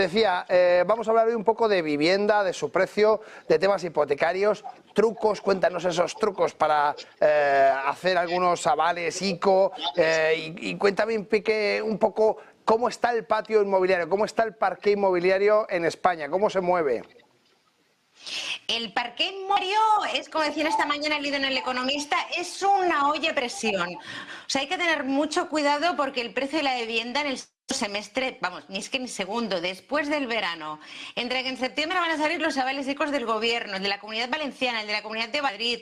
Decía, vamos a hablar hoy un poco de vivienda, de su precio, de temas hipotecarios, trucos, cuéntanos esos trucos para hacer algunos avales ICO y cuéntame un poco cómo está el patio inmobiliario, cómo está el parqué inmobiliario en España, cómo se mueve. El parqué inmobiliario es, como decía esta mañana el líder en El Economista, es una olla a presión. O sea, hay que tener mucho cuidado porque el precio de la vivienda en el semestre, vamos, ni es que ni segundo, después del verano, entre que en septiembre van a salir los avales ICOs del gobierno, el de la Comunidad Valenciana, el de la Comunidad de Madrid,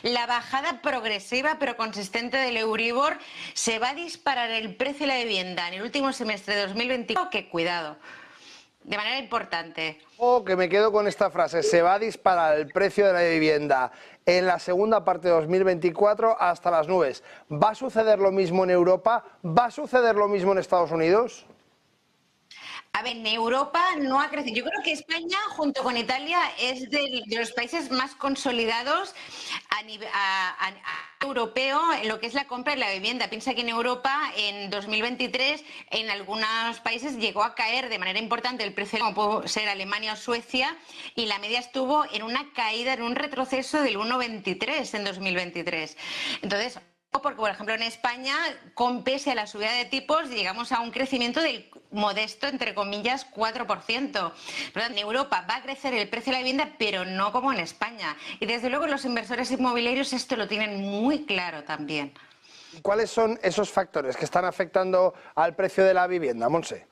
la bajada progresiva pero consistente del Euribor, se va a disparar el precio de la vivienda en el último semestre de 2021, que cuidado. De manera importante. Que me quedo con esta frase, se va a disparar el precio de la vivienda en la segunda parte de 2024 hasta las nubes. ¿Va a suceder lo mismo en Europa? ¿Va a suceder lo mismo en Estados Unidos? A ver, en Europa no ha crecido. Yo creo que España, junto con Italia, es de los países más consolidados a nivel europeo en lo que es la compra de la vivienda. Piensa que en Europa, en 2023, en algunos países llegó a caer de manera importante el precio, como puede ser Alemania o Suecia, y la media estuvo en una caída, en un retroceso del 1,23 en 2023. Entonces, porque, por ejemplo, en España, pese a la subida de tipos, llegamos a un crecimiento del modesto, entre comillas, 4%. En Europa va a crecer el precio de la vivienda, pero no como en España. Y desde luego los inversores inmobiliarios esto lo tienen muy claro también. ¿Cuáles son esos factores que están afectando al precio de la vivienda, Montse?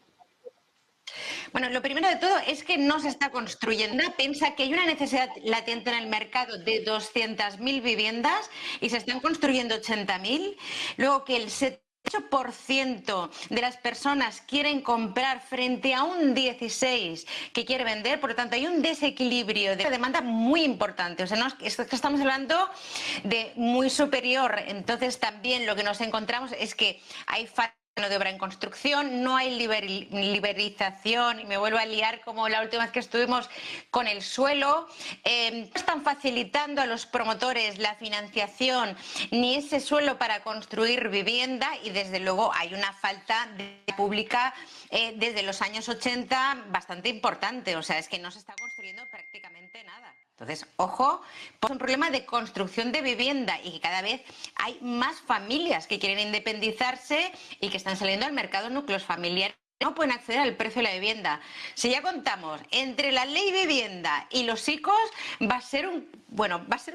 Bueno, lo primero de todo es que no se está construyendo. Piensa que hay una necesidad latente en el mercado de 200.000 viviendas y se están construyendo 80.000. Luego que el 8% de las personas quieren comprar frente a un 16% que quiere vender, por lo tanto hay un desequilibrio de demanda muy importante. O sea, no es que estamos hablando de muy superior. Entonces también lo que nos encontramos es que hay falta de obra en construcción, no hay liberización, y me vuelvo a liar como la última vez que estuvimos con el suelo. No están facilitando a los promotores la financiación ni ese suelo para construir vivienda, y desde luego hay una falta de pública desde los años 80 bastante importante. O sea, es que no se está construyendo prácticamente nada. Entonces, ojo, es un problema de construcción de vivienda y que cada vez hay más familias que quieren independizarse y que están saliendo al mercado núcleos familiares. No pueden acceder al precio de la vivienda. Si ya contamos entre la ley vivienda y los ICOs, va a ser un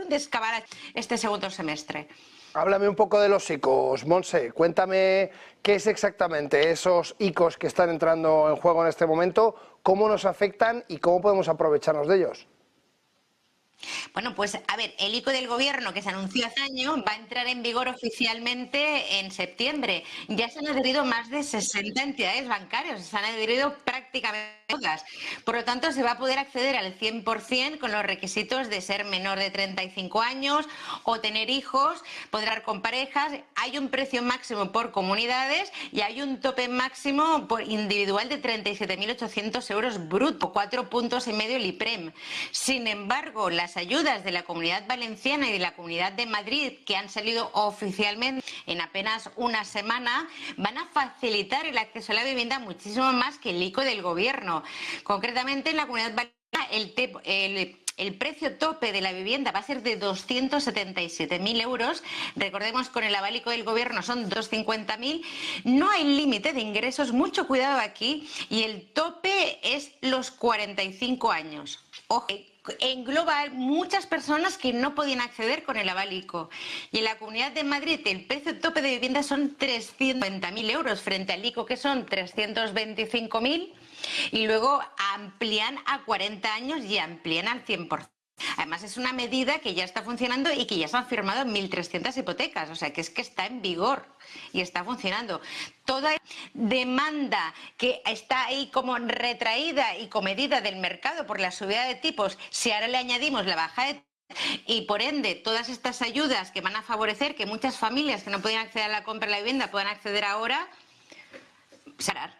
descabarat este segundo semestre. Háblame un poco de los ICOs, Montse. Cuéntame qué es exactamente esos ICOs que están entrando en juego en este momento, cómo nos afectan y cómo podemos aprovecharnos de ellos. Bueno, pues a ver, el ICO del gobierno que se anunció hace año va a entrar en vigor oficialmente en septiembre. Ya se han adherido más de 60 entidades bancarias, se han adherido prácticamente todas. Por lo tanto, se va a poder acceder al 100% con los requisitos de ser menor de 35 años o tener hijos, podrá con parejas. Hay un precio máximo por comunidades y hay un tope máximo por individual de 37.800 euros bruto, 4,5 puntos el IPREM. Sin embargo, las ayudas de la Comunidad Valenciana y de la Comunidad de Madrid, que han salido oficialmente en apenas una semana, van a facilitar el acceso a la vivienda muchísimo más que el ICO del gobierno. Concretamente, en la Comunidad Valenciana el precio tope de la vivienda va a ser de 277.000 euros. Recordemos, con el aval ICO del gobierno son 250.000. No hay límite de ingresos, mucho cuidado aquí, y el tope es los 45 años. Ojo, engloba muchas personas que no podían acceder con el aval ICO. Y en la Comunidad de Madrid el precio tope de vivienda son 390.000 euros frente al ICO, que son 325.000, y luego amplían a 40 años y amplían al 100%. Además, es una medida que ya está funcionando y que ya se han firmado 1.300 hipotecas, o sea que es que está en vigor y está funcionando. Toda demanda que está ahí como retraída y comedida del mercado por la subida de tipos, si ahora le añadimos la baja de y por ende todas estas ayudas que van a favorecer que muchas familias que no podían acceder a la compra de la vivienda puedan acceder ahora, será.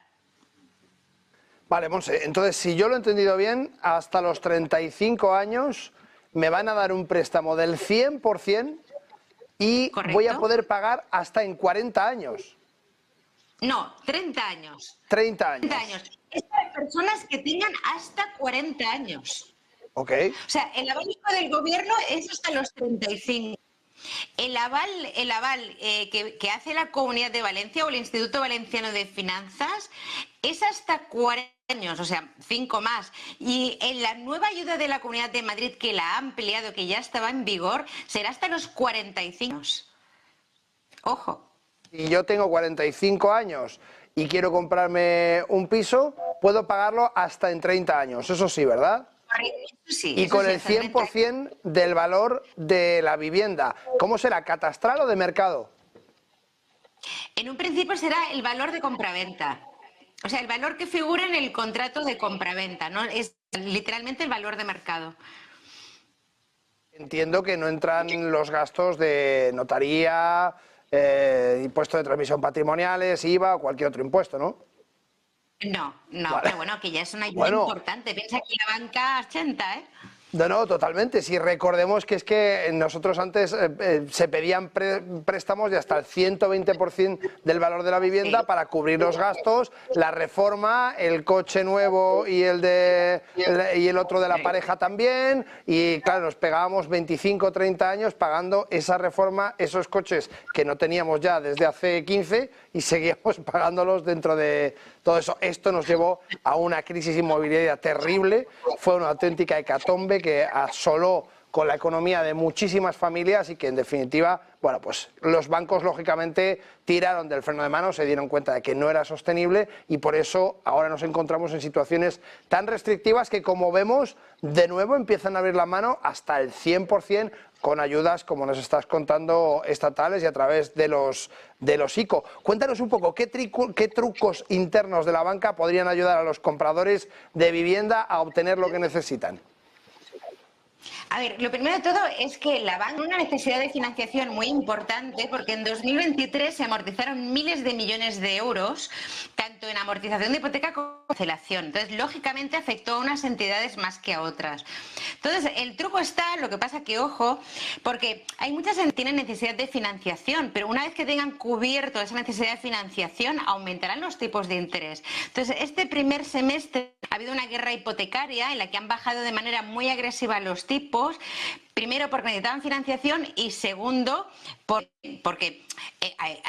Vale, Montse, entonces si yo lo he entendido bien, hasta los 35 años me van a dar un préstamo del 100% y ¿Correcto? voy a poder pagar hasta en 40 años. No, 30 años. 30 30 años. años. Es para personas que tengan hasta 40 años. Ok. O sea, el abanico del gobierno es hasta los 35. El aval que hace la Comunidad de Valencia o el Instituto Valenciano de Finanzas es hasta 40 años, o sea, 5 más. Y en la nueva ayuda de la Comunidad de Madrid, que la ha ampliado, que ya estaba en vigor, será hasta los 45 años. Ojo. Si yo tengo 45 años y quiero comprarme un piso, puedo pagarlo hasta en 30 años. Eso sí, ¿verdad? Sí, Y con el 100% del valor de la vivienda. ¿Cómo será? ¿Catastral o de mercado? En un principio será el valor de compraventa. O sea, el valor que figura en el contrato de compraventa, ¿no? Es literalmente el valor de mercado. Entiendo que no entran los gastos de notaría, impuesto de transmisión patrimoniales, IVA o cualquier otro impuesto, ¿no? No, Vale. pero bueno, que ya es una ayuda importante. Piensa que la banca 80, ¿eh? No, totalmente. Si recordemos que es que nosotros antes se pedían préstamos de hasta el 120% del valor de la vivienda para cubrir los gastos, la reforma, el coche nuevo y el otro de la pareja también. Y claro, nos pegábamos 25 o 30 años pagando esa reforma, esos coches que no teníamos ya desde hace 15 y seguíamos pagándolos dentro de todo eso. Esto nos llevó a una crisis inmobiliaria terrible, fue una auténtica hecatombe que asoló con la economía de muchísimas familias y que en definitiva, bueno, pues los bancos lógicamente tiraron del freno de mano, se dieron cuenta de que no era sostenible y por eso ahora nos encontramos en situaciones tan restrictivas que, como vemos, de nuevo empiezan a abrir la mano hasta el 100% con ayudas, como nos estás contando, estatales y a través de los ICO. Cuéntanos un poco, ¿qué trucos internos de la banca podrían ayudar a los compradores de vivienda a obtener lo que necesitan? A ver, lo primero de todo es que la banca tiene una necesidad de financiación muy importante porque en 2023 se amortizaron miles de millones de euros, tanto en amortización de hipoteca como en cancelación. Entonces, lógicamente, afectó a unas entidades más que a otras. Entonces, el truco está, lo que pasa que, ojo, porque hay muchas que tienen necesidad de financiación, pero una vez que tengan cubierto esa necesidad de financiación, aumentarán los tipos de interés. Entonces, este primer semestre ha habido una guerra hipotecaria en la que han bajado de manera muy agresiva los tipos, primero porque necesitaban financiación y segundo porque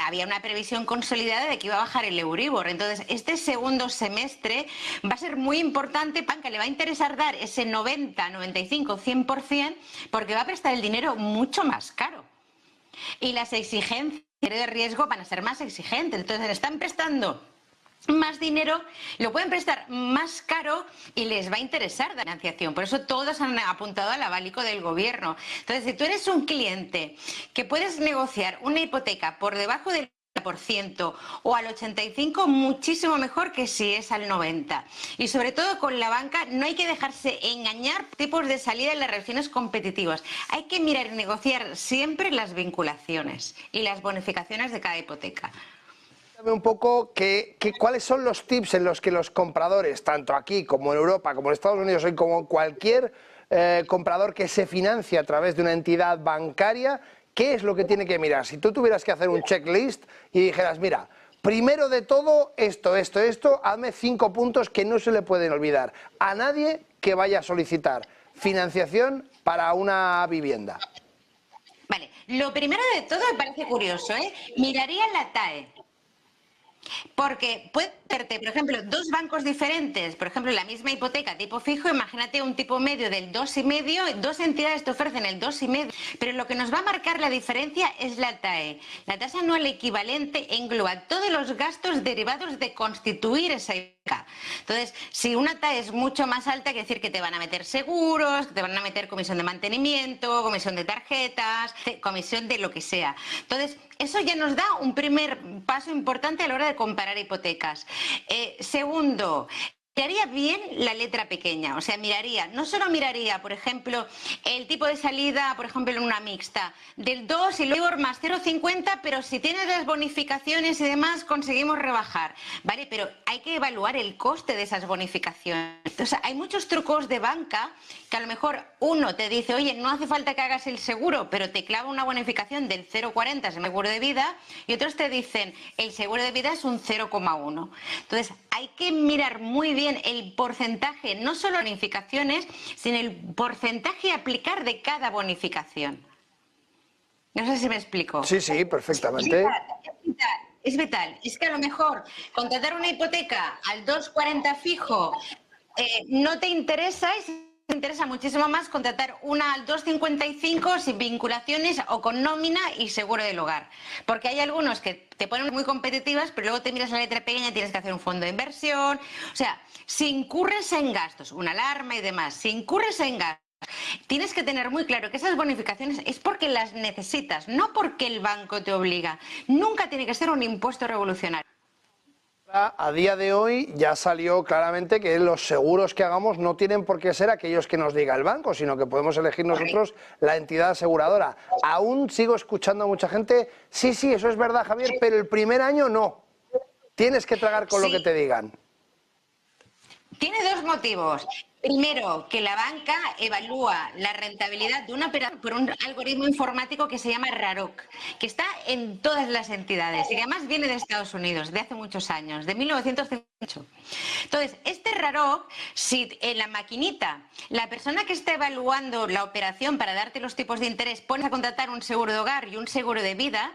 había una previsión consolidada de que iba a bajar el Euribor. Entonces, este segundo semestre va a ser muy importante. Banca le va a interesar dar ese 90, 95, 100% porque va a prestar el dinero mucho más caro. Y las exigencias de riesgo van a ser más exigentes. Entonces, le están prestando más dinero, lo pueden prestar más caro y les va a interesar la financiación. Por eso todos han apuntado al abanico del gobierno. Entonces, si tú eres un cliente que puedes negociar una hipoteca por debajo del 90% o al 85%, muchísimo mejor que si es al 90%. Y sobre todo con la banca no hay que dejarse engañar por tipos de salida en las relaciones competitivas. Hay que mirar y negociar siempre las vinculaciones y las bonificaciones de cada hipoteca. Un poco cuáles son los tips en los que los compradores, tanto aquí como en Europa, como en Estados Unidos y como cualquier comprador que se financia a través de una entidad bancaria, ¿qué es lo que tiene que mirar? Si tú tuvieras que hacer un checklist y dijeras, mira, primero de todo, esto, hazme 5 puntos que no se le pueden olvidar a nadie que vaya a solicitar financiación para una vivienda. Vale, lo primero de todo me parece curioso, miraría la TAE. Porque puede hacerte, por ejemplo, dos bancos diferentes, por ejemplo, la misma hipoteca tipo fijo, imagínate un tipo medio del 2,5, dos entidades te ofrecen el 2,5, pero lo que nos va a marcar la diferencia es la TAE. La tasa anual equivalente engloba todos los gastos derivados de constituir esa hipoteca. Entonces, si una TAE es mucho más alta, quiere decir que te van a meter seguros, que te van a meter comisión de mantenimiento, comisión de tarjetas, comisión de lo que sea. Entonces, eso ya nos da un primer paso importante a la hora de comparar hipotecas. Segundo, miraría bien la letra pequeña, o sea, no solo miraría, por ejemplo, el tipo de salida, por ejemplo, en una mixta, del 2 y luego más 0,50, pero si tienes las bonificaciones y demás, conseguimos rebajar, ¿vale? Pero hay que evaluar el coste de esas bonificaciones. Entonces, hay muchos trucos de banca que a lo mejor uno te dice, oye, no hace falta que hagas el seguro, pero te clava una bonificación del 0,40, es el seguro de vida, y otros te dicen, el seguro de vida es un 0,1. Entonces, hay que mirar muy bien el porcentaje, no solo bonificaciones, sino el porcentaje a aplicar de cada bonificación. No sé si me explico. Sí, sí, perfectamente. Es vital. Es que a lo mejor contratar una hipoteca al 2,40 fijo no te interesa y te interesa muchísimo más contratar una al 2,55 sin vinculaciones o con nómina y seguro del hogar. Porque hay algunos que te ponen muy competitivas, pero luego te miras la letra pequeña y tienes que hacer un fondo de inversión. O sea, si incurres en gastos, una alarma y demás, si incurres en gastos, tienes que tener muy claro que esas bonificaciones es porque las necesitas, no porque el banco te obliga. Nunca tiene que ser un impuesto revolucionario. A día de hoy ya salió claramente que los seguros que hagamos no tienen por qué ser aquellos que nos diga el banco, sino que podemos elegir nosotros la entidad aseguradora. Aún sigo escuchando a mucha gente, sí, sí, eso es verdad, Javier, pero el primer año no. Tienes que tragar con lo que te digan. Tiene dos motivos. Primero, que la banca evalúa la rentabilidad de una operación por un algoritmo informático que se llama RAROC, que está en todas las entidades y que además viene de Estados Unidos, de hace muchos años, de 1958. Entonces, este RAROC, si en la maquinita la persona que está evaluando la operación para darte los tipos de interés pones a contratar un seguro de hogar y un seguro de vida,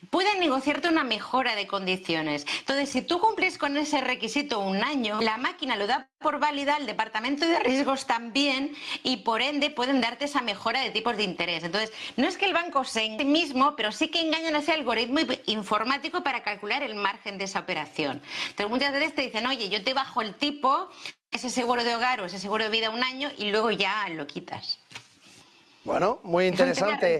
pueden negociarte una mejora de condiciones. Entonces, si tú cumples con ese requisito un año, la máquina lo da por válida al departamento de riesgos también y por ende pueden darte esa mejora de tipos de interés. Entonces, no es que el banco sea en sí mismo, pero sí que engañan a ese algoritmo informático para calcular el margen de esa operación. Entonces, muchas veces te dicen, oye, yo te bajo el tipo, ese seguro de hogar o ese seguro de vida un año y luego ya lo quitas. Bueno, muy interesante.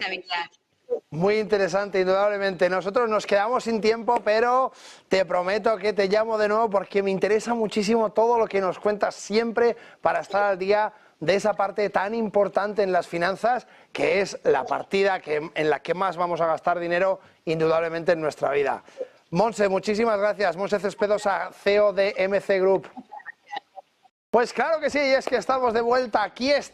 Muy interesante, indudablemente. Nosotros nos quedamos sin tiempo, pero te prometo que te llamo de nuevo porque me interesa muchísimo todo lo que nos cuentas siempre para estar al día de esa parte tan importante en las finanzas, que es la partida en la que más vamos a gastar dinero, indudablemente, en nuestra vida. Montse, muchísimas gracias. Montse Cespedosa, CEO de MC Group. Pues claro que sí, y es que estamos de vuelta. Aquí está.